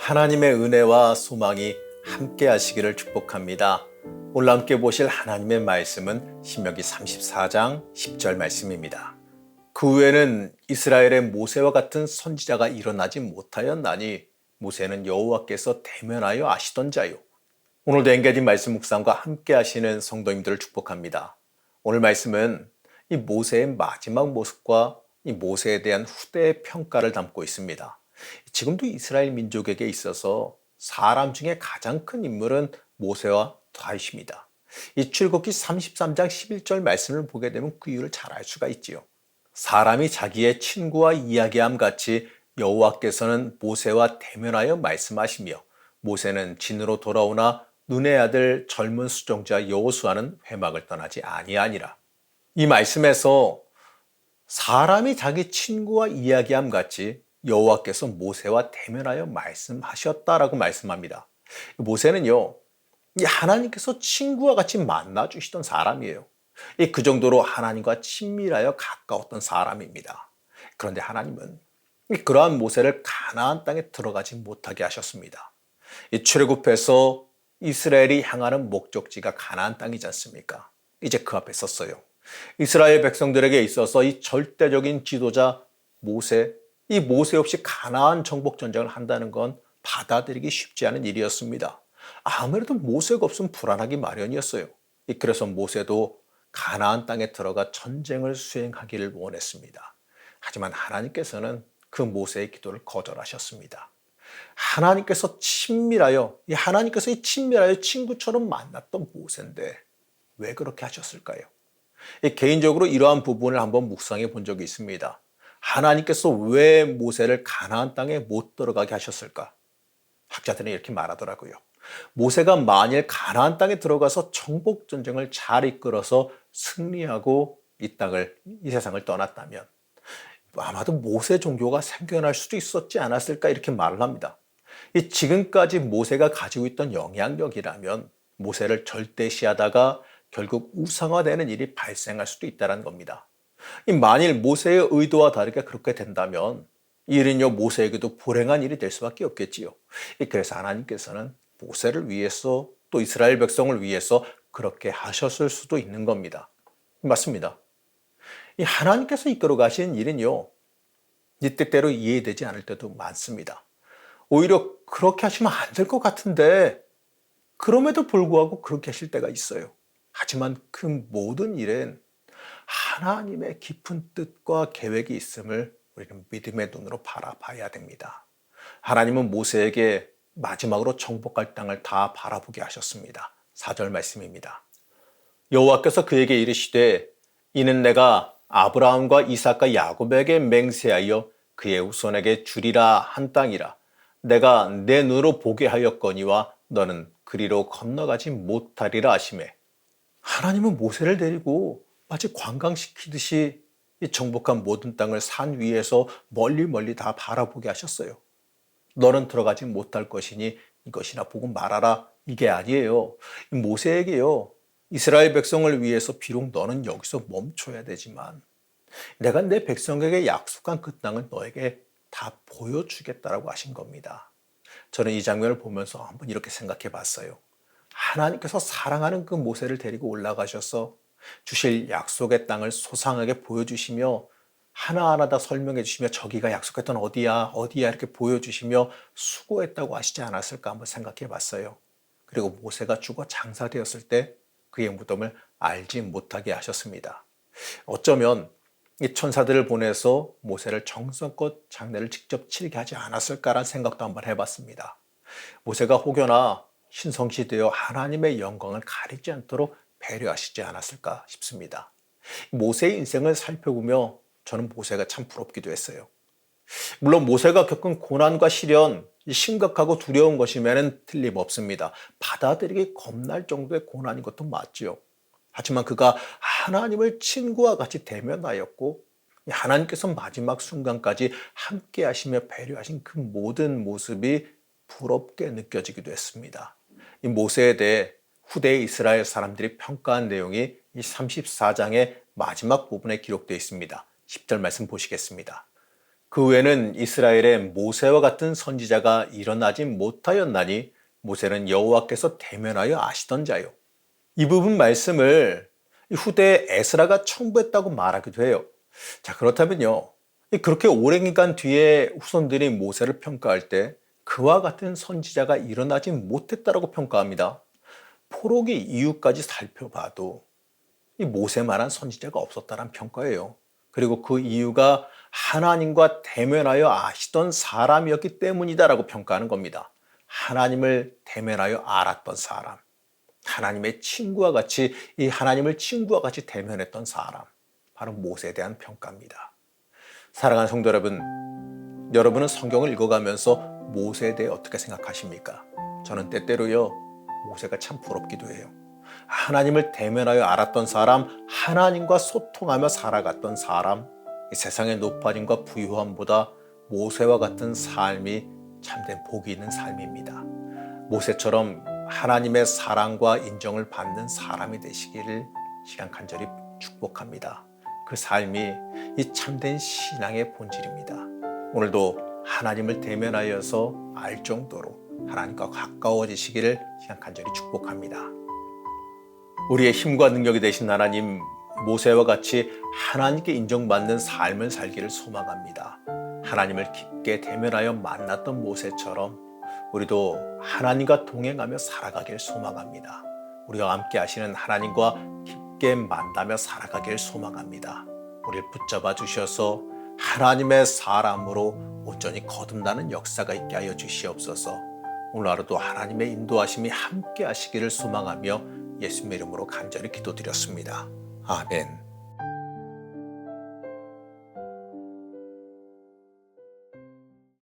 하나님의 은혜와 소망이 함께 하시기를 축복합니다. 오늘 함께 보실 하나님의 말씀은 신명기 34장 10절 말씀입니다. 그 후에는 이스라엘의 모세와 같은 선지자가 일어나지 못하였나니 모세는 여호와께서 대면하여 아시던 자요. 오늘도 엔게진 말씀 묵상과 함께 하시는 성도님들을 축복합니다. 오늘 말씀은 이 모세의 마지막 모습과 이 모세에 대한 후대의 평가를 담고 있습니다. 지금도 이스라엘 민족에게 있어서 사람 중에 가장 큰 인물은 모세와 다윗입니다. 이 출애굽기 33장 11절 말씀을 보게 되면 그 이유를 잘 알 수가 있지요. 사람이 자기의 친구와 이야기함 같이 여호와께서는 모세와 대면하여 말씀하시며 모세는 진으로 돌아오나 눈의 아들 젊은 수종자 여호수아는 회막을 떠나지 아니하니라. 이 말씀에서 사람이 자기 친구와 이야기함 같이 여호와께서 모세와 대면하여 말씀하셨다라고 말씀합니다. 모세는요, 하나님께서 친구와 같이 만나 주시던 사람이에요. 그 정도로 하나님과 친밀하여 가까웠던 사람입니다. 그런데 하나님은 그러한 모세를 가나안 땅에 들어가지 못하게 하셨습니다. 이 출애굽해서 이스라엘이 향하는 목적지가 가나안 땅이지 않습니까? 이제 그 앞에 섰어요. 이스라엘 백성들에게 있어서 이 절대적인 지도자 모세, 이 모세 없이 가나안 정복 전쟁을 한다는 건 받아들이기 쉽지 않은 일이었습니다. 아무래도 모세가 없으면 불안하기 마련이었어요. 그래서 모세도 가나안 땅에 들어가 전쟁을 수행하기를 원했습니다. 하지만 하나님께서는 그 모세의 기도를 거절하셨습니다. 하나님께서 친밀하여 친구처럼 만났던 모세인데 왜 그렇게 하셨을까요? 개인적으로 이러한 부분을 한번 묵상해 본 적이 있습니다. 하나님께서 왜 모세를 가나안 땅에 못 들어가게 하셨을까? 학자들은 이렇게 말하더라고요. 모세가 만일 가나안 땅에 들어가서 정복 전쟁을 잘 이끌어서 승리하고 이 세상을 떠났다면 아마도 모세 종교가 생겨날 수도 있었지 않았을까 이렇게 말을 합니다. 지금까지 모세가 가지고 있던 영향력이라면 모세를 절대시하다가 결국 우상화되는 일이 발생할 수도 있다는 겁니다. 만일 모세의 의도와 다르게 그렇게 된다면 이 일은요 모세에게도 불행한 일이 될 수밖에 없겠지요. 그래서 하나님께서는 모세를 위해서 또 이스라엘 백성을 위해서 그렇게 하셨을 수도 있는 겁니다. 맞습니다. 이 하나님께서 이끌어 가신 일은요 이 뜻대로 이해되지 않을 때도 많습니다. 오히려 그렇게 하시면 안 될 것 같은데 그럼에도 불구하고 그렇게 하실 때가 있어요. 하지만 그 모든 일엔 하나님의 깊은 뜻과 계획이 있음을 우리는 믿음의 눈으로 바라봐야 됩니다. 하나님은 모세에게 마지막으로 정복할 땅을 다 바라보게 하셨습니다. 4절 말씀입니다. 여호와께서 그에게 이르시되 이는 내가 아브라함과 이삭과 야곱에게 맹세하여 그의 후손에게 주리라 한 땅이라. 내가 내 눈으로 보게 하였거니와 너는 그리로 건너가지 못하리라 하시매. 하나님은 모세를 데리고 마치 관광시키듯이 이 정복한 모든 땅을 산 위에서 멀리 다 바라보게 하셨어요. 너는 들어가지 못할 것이니 이것이나 보고 말하라. 이게 아니에요. 모세에게요. 이스라엘 백성을 위해서 비록 너는 여기서 멈춰야 되지만 내가 내 백성에게 약속한 그 땅을 너에게 다 보여주겠다라고 하신 겁니다. 저는 이 장면을 보면서 한번 이렇게 생각해 봤어요. 하나님께서 사랑하는 그 모세를 데리고 올라가셔서 주실 약속의 땅을 소상하게 보여주시며 하나하나 다 설명해 주시며 저기가 약속했던 어디야 이렇게 보여주시며 수고했다고 하시지 않았을까 한번 생각해 봤어요. 그리고 모세가 죽어 장사되었을 때 그의 무덤을 알지 못하게 하셨습니다. 어쩌면 이 천사들을 보내서 모세를 정성껏 장례를 직접 치르게 하지 않았을까라는 생각도 한번 해봤습니다. 모세가 혹여나 신성시되어 하나님의 영광을 가리지 않도록 배려하시지 않았을까 싶습니다. 모세의 인생을 살펴보며 저는 모세가 참 부럽기도 했어요. 물론 모세가 겪은 고난과 시련, 심각하고 두려운 것이면 틀림없습니다. 받아들이기 겁날 정도의 고난인 것도 맞지요. 하지만 그가 하나님을 친구와 같이 대면하였고 하나님께서 마지막 순간까지 함께 하시며 배려하신 그 모든 모습이 부럽게 느껴지기도 했습니다. 이 모세에 대해 후대 이스라엘 사람들이 평가한 내용이 이 34장의 마지막 부분에 기록되어 있습니다. 10절 말씀 보시겠습니다. 그 후에는 이스라엘에 모세와 같은 선지자가 일어나지 못하였나니 모세는 여호와께서 대면하여 아시던 자요. 이 부분 말씀을 후대에 에스라가 첨부했다고 말하기도 해요. 자, 그렇다면요. 그렇게 오랜 기간 뒤에 후손들이 모세를 평가할 때 그와 같은 선지자가 일어나지 못했다라고 평가합니다. 포로기 이후까지 살펴봐도 이 모세만한 선지자가 없었다는 평가예요. 그리고 그 이유가 하나님과 대면하여 아시던 사람이었기 때문이다라고 평가하는 겁니다. 하나님을 대면하여 알았던 사람. 하나님의 친구와 같이 이 하나님을 친구와 같이 대면했던 사람. 바로 모세에 대한 평가입니다. 사랑하는 성도 여러분, 여러분은 성경을 읽어가면서 모세에 대해 어떻게 생각하십니까? 저는 때때로요, 모세가 참 부럽기도 해요. 하나님을 대면하여 알았던 사람, 하나님과 소통하며 살아갔던 사람, 이 세상의 높아짐과 부유함보다 모세와 같은 삶이 참된 복이 있는 삶입니다. 모세처럼 하나님의 사랑과 인정을 받는 사람이 되시기를 시간 간절히 축복합니다. 그 삶이 이 참된 신앙의 본질입니다. 오늘도 하나님을 대면하여서 알 정도로 하나님과 가까워지시기를 시간 간절히 축복합니다. 우리의 힘과 능력이 되신 하나님, 모세와 같이 하나님께 인정받는 삶을 살기를 소망합니다. 하나님을 깊게 대면하여 만났던 모세처럼 우리도 하나님과 동행하며 살아가길 소망합니다. 우리와 함께 하시는 하나님과 깊게 만나며 살아가길 소망합니다. 우리를 붙잡아 주셔서 하나님의 사람으로 온전히 거듭나는 역사가 있게 하여 주시옵소서. 오늘 하루도 하나님의 인도하심이 함께 하시기를 소망하며 예수님의 이름으로 간절히 기도드렸습니다. 아멘.